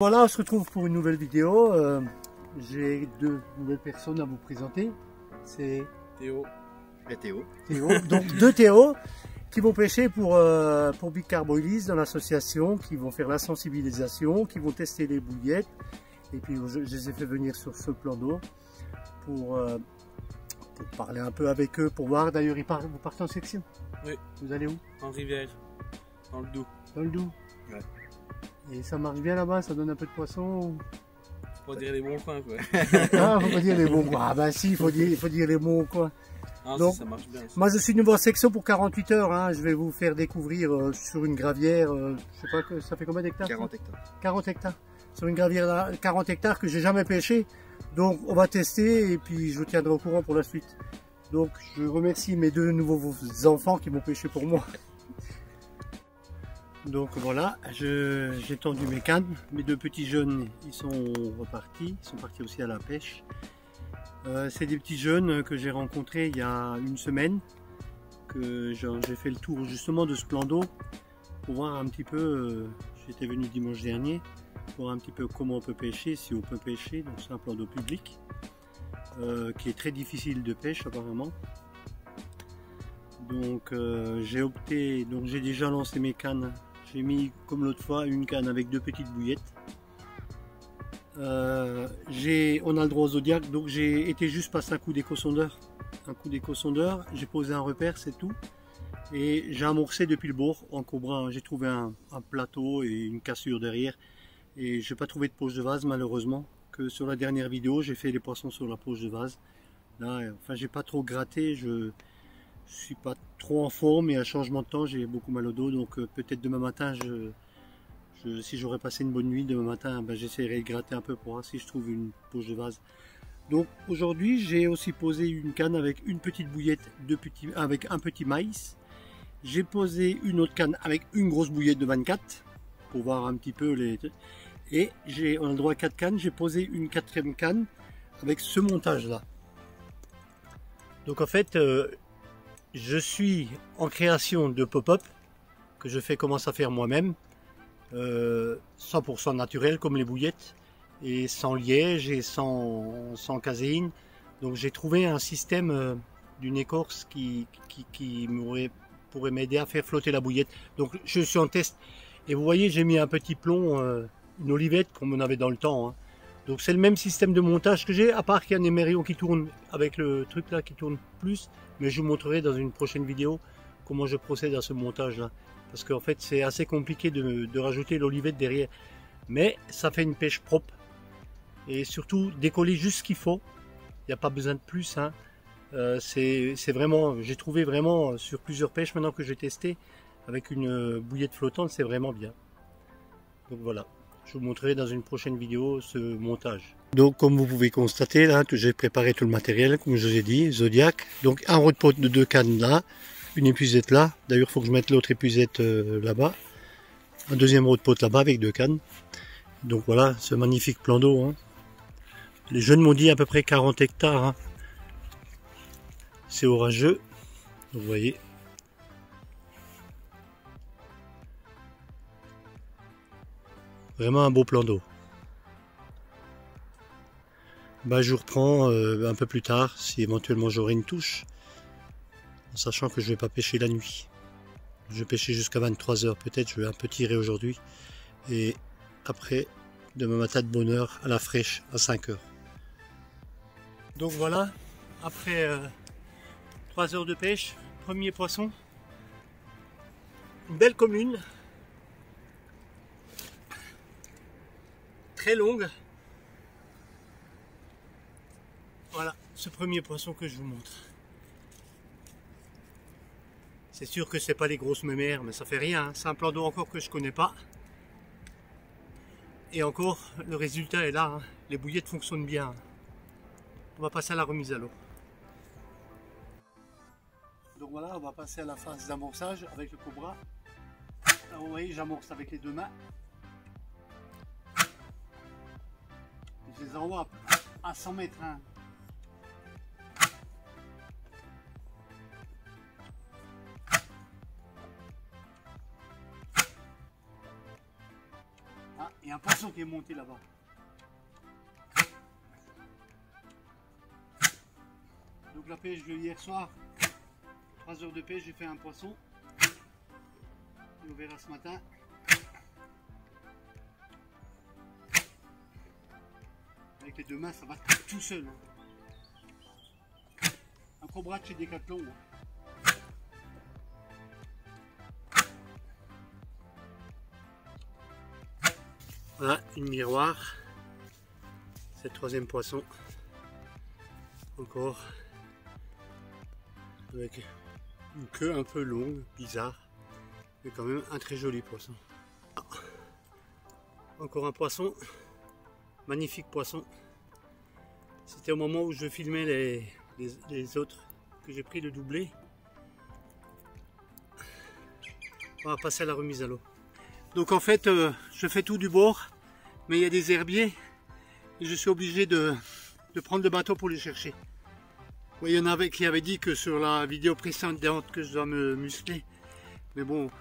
Voilà, on se retrouve pour une nouvelle vidéo. J'ai deux nouvelles personnes à vous présenter. C'est Théo et Théo. Donc deux Théo qui vont pêcher pour Big Carp Boilies dans l'association, qui vont faire la sensibilisation, qui vont tester les bouillettes. Et puis je les ai fait venir sur ce plan d'eau pour parler un peu avec eux, pour voir. D'ailleurs, vous partez en section? Oui. Vous allez où? En rivière, dans le Doubs. Dans le Doubs? Ouais. Et ça marche bien là-bas, ça donne un peu de poisson? Faut dire les bons coins, quoi. Ah, faut pas dire les bons coins. Ah ben si, il faut dire les bons coins. Ah, donc, ça marche bien. Ça. Moi je suis nouveau en section pour 48 heures. Hein. Je vais vous faire découvrir sur une gravière, je sais pas, ça fait combien d'hectares? 40 hectares. 40 hectares. Sur une gravière 40 hectares que j'ai jamais pêché. Donc on va tester et puis je vous tiendrai au courant pour la suite. Donc je remercie mes deux nouveaux enfants qui m'ont pêché pour moi. Donc voilà, j'ai tendu mes cannes. Mes deux petits jeunes, ils sont repartis. Ils sont partis aussi à la pêche. C'est des petits jeunes que j'ai rencontrés il y a une semaine. Que j'ai fait le tour justement de ce plan d'eau pour voir un petit peu. J'étais venu dimanche dernier pour voir un petit peu comment on peut pêcher, si on peut pêcher. Donc c'est un plan d'eau public qui est très difficile de pêche apparemment. Donc j'ai opté, donc j'ai déjà lancé mes cannes. J'ai mis comme l'autre fois une canne avec deux petites bouillettes. On a le droit au Zodiac, donc j'ai été juste passer un coup d'éco-sondeur. J'ai posé un repère, c'est tout. Et j'ai amorcé depuis le bord en cobra. J'ai trouvé un plateau et une cassure derrière. Et je n'ai pas trouvé de poche de vase malheureusement. Que sur la dernière vidéo, j'ai fait les poissons sur la poche de vase. Là, enfin, j'ai pas trop gratté. Je suis pas trop en forme et à changement de temps j'ai beaucoup mal au dos, donc peut-être demain matin si j'aurais passé une bonne nuit demain matin, ben, j'essaierai de gratter un peu pour voir si je trouve une poche de vase. Donc aujourd'hui j'ai aussi posé une canne avec une petite bouillette avec un petit maïs. J'ai posé une autre canne avec une grosse bouillette de 24 pour voir un petit peu les, et on a le droit à 4 cannes. J'ai posé une quatrième canne avec ce montage là. Donc en fait je suis en création de pop-up que je fais commencer à faire moi-même, 100% naturel comme les bouillettes et sans liège et sans caséine. Donc j'ai trouvé un système d'une écorce qui pourrait m'aider à faire flotter la bouillette. Donc je suis en test et vous voyez j'ai mis un petit plomb, une olivette comme on avait dans le temps. Hein. Donc c'est le même système de montage que j'ai, à part qu'il y a un émerillon qui tourne avec le truc là qui tourne plus, mais je vous montrerai dans une prochaine vidéo comment je procède à ce montage là. Parce qu'en fait c'est assez compliqué de rajouter l'olivette derrière. Mais ça fait une pêche propre. Et surtout décoller juste ce qu'il faut. Il n'y a pas besoin de plus. Hein. C'est vraiment, j'ai trouvé vraiment sur plusieurs pêches maintenant que j'ai testé, avec une bouillette flottante, c'est vraiment bien. Donc voilà. Je vous montrerai dans une prochaine vidéo ce montage. Donc comme vous pouvez constater là que j'ai préparé tout le matériel, comme je vous ai dit, Zodiac. Donc un rod pot de 2 cannes là, une épuisette là. D'ailleurs il faut que je mette l'autre épuisette là-bas. Un deuxième rod pot là-bas avec 2 cannes. Donc voilà, ce magnifique plan d'eau. Hein. Les jeunes m'ont dit à peu près 40 hectares. Hein. C'est orageux. Vous voyez. Vraiment un beau plan d'eau. Bah, je vous reprends un peu plus tard si éventuellement j'aurai une touche. En sachant que je ne vais pas pêcher la nuit. Je vais pêcher jusqu'à 23 h peut-être. Je vais un peu tirer aujourd'hui. Et après, demain matin de bonne heure à la fraîche à 5 h. Donc voilà, après 3 heures de pêche, premier poisson. Une belle commune. Très longue. Voilà, ce premier poisson que je vous montre. C'est sûr que c'est pas les grosses mémères, mais ça fait rien. Hein. C'est un plan d'eau encore que je connais pas. Et encore, le résultat est là. Hein. Les bouillettes fonctionnent bien. On va passer à la remise à l'eau. Donc voilà, on va passer à la phase d'amorçage avec le cobra. Là, vous voyez, j'amorce avec les deux mains. Je les envoie à 100 mètres. Hein. Ah, et un poisson. poisson qui est monté là-bas. Donc la pêche de hier soir, 3 heures de pêche, j'ai fait un poisson. Et on verra ce matin. Avec les 2 mains, ça va tout seul. Un cobra de chez Decathlon. Voilà une miroir. C'est le 3e poisson. Encore. Avec une queue un peu longue, bizarre. Mais quand même un très joli poisson. Encore un poisson. Magnifique poisson. C'était au moment où je filmais les autres que j'ai pris le doublé. On va passer à la remise à l'eau. Donc en fait, je fais tout du bord, mais il y a des herbiers et je suis obligé de prendre le bateau pour les chercher. Oui, il y en avait qui avaient dit que sur la vidéo précédente que je dois me muscler, mais bon,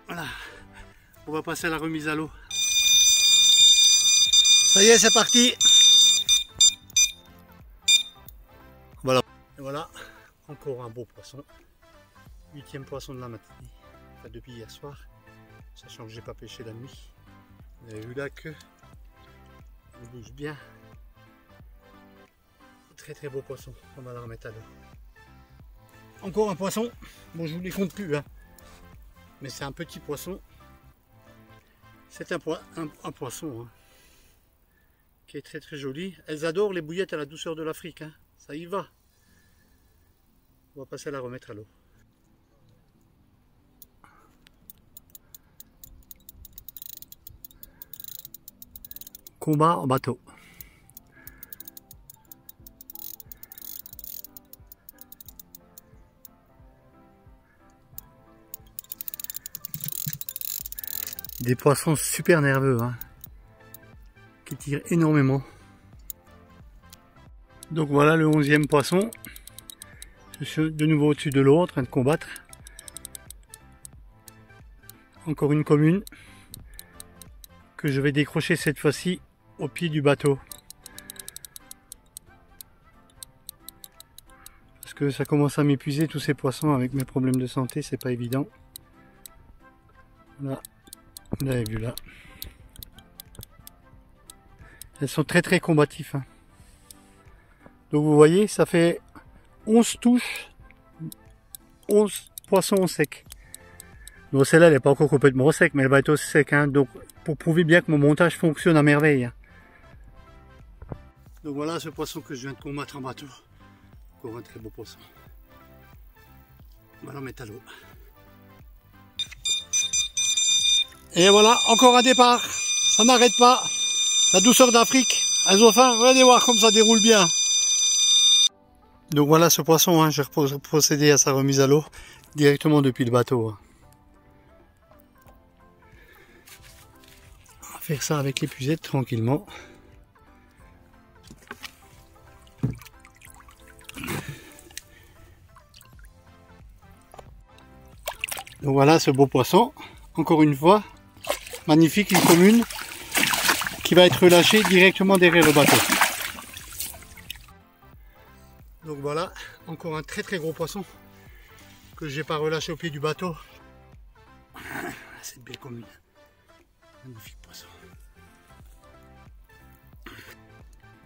voilà, on va passer à la remise à l'eau. Ça y est, c'est parti. Voilà. Et voilà, encore un beau poisson. 8e poisson de la matinée. Enfin, depuis hier soir, sachant que j'ai pas pêché la nuit. Vous avez vu la queue, elle bouge bien. Très très beau poisson. On va la remettre à l'eau. Encore un poisson. Bon, je vous les compte plus, hein. Mais c'est un petit poisson. C'est un poisson. Hein, qui est très très joli. Elles adorent les bouillettes à la douceur de l'Afrique. Hein. Ça y va. On va passer à la remettre à l'eau. Combat en bateau. Des poissons super nerveux, hein, qui tirent énormément. Donc voilà le 11e poisson. Je suis de nouveau au-dessus de l'eau en train de combattre. Encore une commune que je vais décrocher cette fois-ci au pied du bateau. Parce que ça commence à m'épuiser tous ces poissons avec mes problèmes de santé, c'est pas évident. Là, vous l'avez vu là. Elles sont très très combatifs. Hein. Donc vous voyez, ça fait 11 touches, 11 poissons au sec. Donc celle-là, elle n'est pas encore complètement au sec, mais elle va être au sec. Hein. Donc pour prouver bien que mon montage fonctionne à merveille. Hein. Donc voilà ce poisson que je viens de combattre en bateau. Encore un très beau poisson. On va la mettre à l'eau. Et voilà, encore un départ. Ça n'arrête pas. La douceur d'Afrique. Elles ont faim. Regardez voir comme ça déroule bien. Donc voilà ce poisson. Hein. J'ai procédé à sa remise à l'eau directement depuis le bateau. Hein. On va faire ça avec l'épuisette tranquillement. Donc voilà ce beau poisson. Encore une fois. Magnifique, une commune qui va être relâchée directement derrière le bateau. Donc voilà, encore un très très gros poisson que j'ai pas relâché au pied du bateau. Cette belle commune. Magnifique poisson.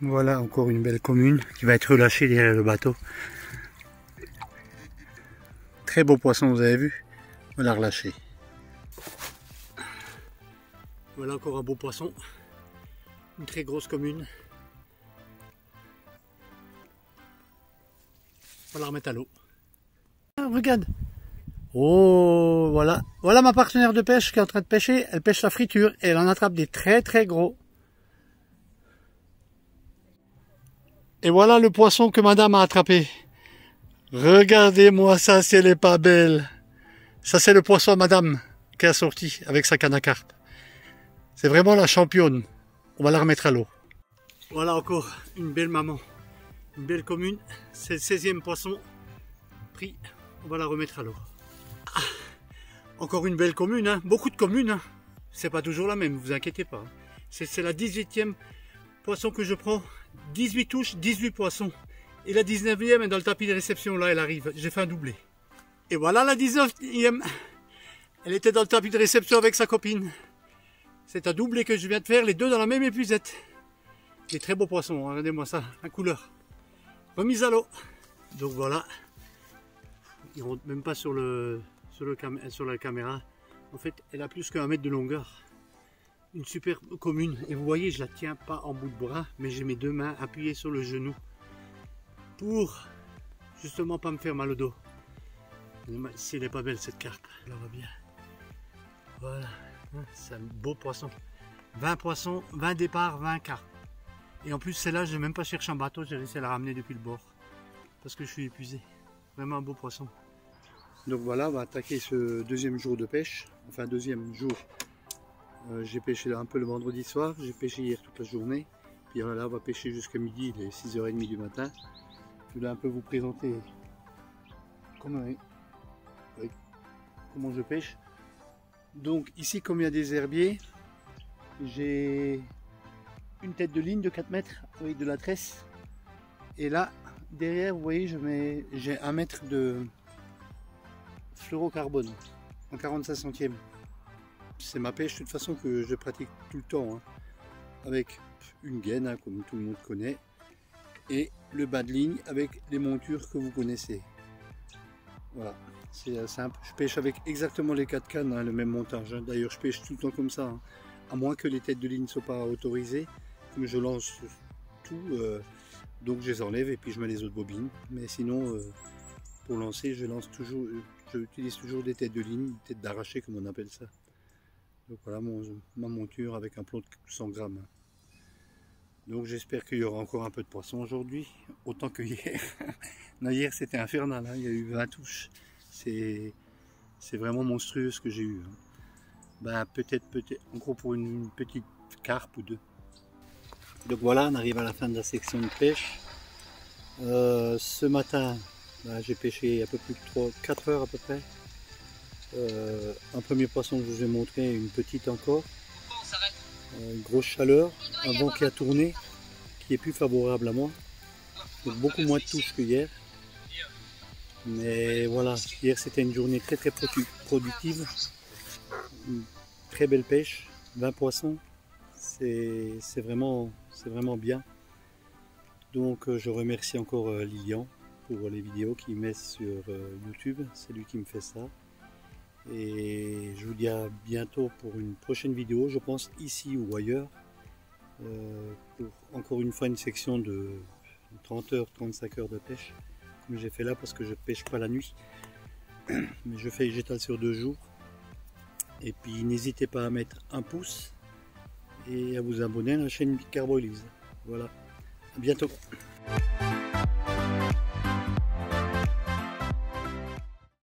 Voilà encore une belle commune qui va être relâchée derrière le bateau. Très beau poisson, vous avez vu. On l'a relâché. Voilà encore un beau poisson, une très grosse commune. On va la remettre à l'eau. Ah, regarde. Oh, voilà. Voilà ma partenaire de pêche qui est en train de pêcher. Elle pêche la friture et elle en attrape des très très gros. Et voilà le poisson que madame a attrapé. Regardez-moi ça si elle est pas belle. Ça c'est le poisson à madame qui a sorti avec sa canne à carpe. C'est vraiment la championne. On va la remettre à l'eau. Voilà encore une belle maman. Une belle commune. C'est le 16e poisson pris. On va la remettre à l'eau. Ah, encore une belle commune. Hein. Beaucoup de communes. Hein. c'est pas toujours la même, vous inquiétez pas. C'est la 18e poisson que je prends. 18 touches, 18 poissons. Et la 19e est dans le tapis de réception, là elle arrive. J'ai fait un doublé. Et voilà la 19e. Elle était dans le tapis de réception avec sa copine. C'est un doublé que je viens de faire, les deux dans la même épuisette. Des très beaux poissons, hein. Regardez-moi ça, la couleur. Remise à l'eau. Donc voilà. Ils ne rentrent même pas sur la caméra. En fait, elle a plus qu'1 mètre de longueur. Une super commune. Et vous voyez, je la tiens pas en bout de bras, mais j'ai mes deux mains appuyées sur le genou. Pour justement pas me faire mal au dos. Si elle n'est pas belle cette carpe, elle va bien. Voilà, c'est un beau poisson. 20 poissons, 20 départs, 20 carpes. Et en plus celle-là, je n'ai même pas cherché un bateau, j'ai réussi à la ramener depuis le bord. Parce que je suis épuisé. Vraiment un beau poisson. Donc voilà, on va attaquer ce deuxième jour de pêche. Enfin deuxième jour. J'ai pêché un peu le vendredi soir, j'ai pêché hier toute la journée. Puis là on va pêcher jusqu'à midi, il est 6h30 du matin. Je voulais un peu vous présenter comment je pêche. Donc ici, comme il y a des herbiers, j'ai une tête de ligne de 4 mètres avec de la tresse. Et là, derrière, vous voyez, j'ai 1 mètre de fluorocarbone en 45 centièmes. C'est ma pêche de toute façon que je pratique tout le temps, hein, avec une gaine, hein, comme tout le monde connaît, et le bas de ligne avec les montures que vous connaissez. Voilà. C'est simple, je pêche avec exactement les 4 cannes, hein, le même montage. Hein. D'ailleurs, je pêche tout le temps comme ça, hein. À moins que les têtes de ligne ne soient pas autorisées. Comme je lance tout, donc je les enlève et puis je mets les autres bobines. Mais sinon, pour lancer, j'utilise toujours des têtes de ligne, des têtes d'arraché comme on appelle ça. Donc voilà ma monture avec un plomb de 100 grammes. Donc j'espère qu'il y aura encore un peu de poisson aujourd'hui, autant que hier. Non, hier c'était infernal, hein. Il y a eu 20 touches. C'est vraiment monstrueux ce que j'ai eu. Ben, peut-être encore pour une petite carpe ou deux. Donc voilà, on arrive à la fin de la section de pêche. Ce matin, ben, j'ai pêché un peu plus de 4 heures à peu près. Un premier poisson que je vous ai montré, une petite encore. Une grosse chaleur, un vent qui a tourné, qui est plus favorable à moi. Donc beaucoup moins de touches que hier. Mais voilà, hier c'était une journée très productive, une très belle pêche, 20 poissons, c'est vraiment bien. Donc je remercie encore Lilian pour les vidéos qu'il met sur YouTube, c'est lui qui me fait ça. Et je vous dis à bientôt pour une prochaine vidéo, je pense ici ou ailleurs, pour encore une fois une section de 30 heures, 35 heures de pêche. Comme j'ai fait là parce que je pêche pas la nuit, mais je fais j'étale sur 2 jours. Et puis n'hésitez pas à mettre un pouce et à vous abonner à la chaîne Carboilise. Voilà, à bientôt.